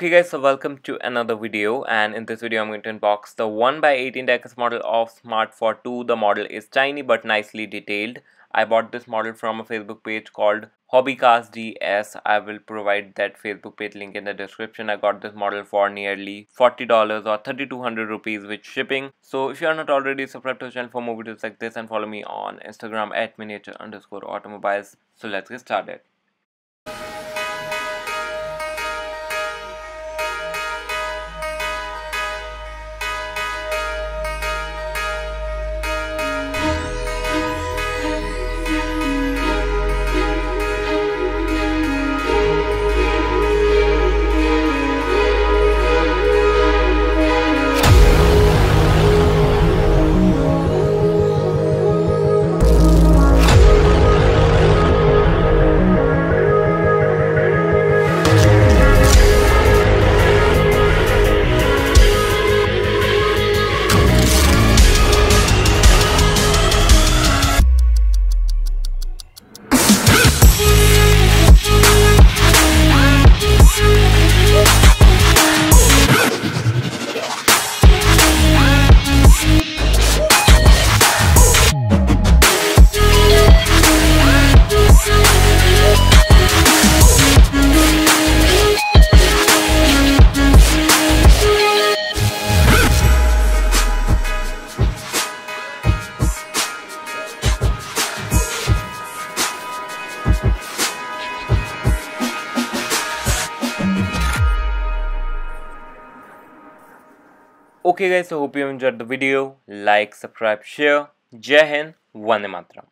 Okay guys, so welcome to another video, and in this video I'm going to unbox the 1x18 diecast model of Smart Fortwo. The model is tiny but nicely detailed. I bought this model from a Facebook page called Hobbycast DS. I will provide that Facebook page link in the description. I got this model for nearly $40 or 3200 rupees with shipping. So if you are not already subscribed to the channel for more videos like this, and follow me on Instagram at miniature_automobiles. So let's get started. Okay guys, so hope you enjoyed the video. Like, subscribe, share. Jai Hind, Vande Mataram.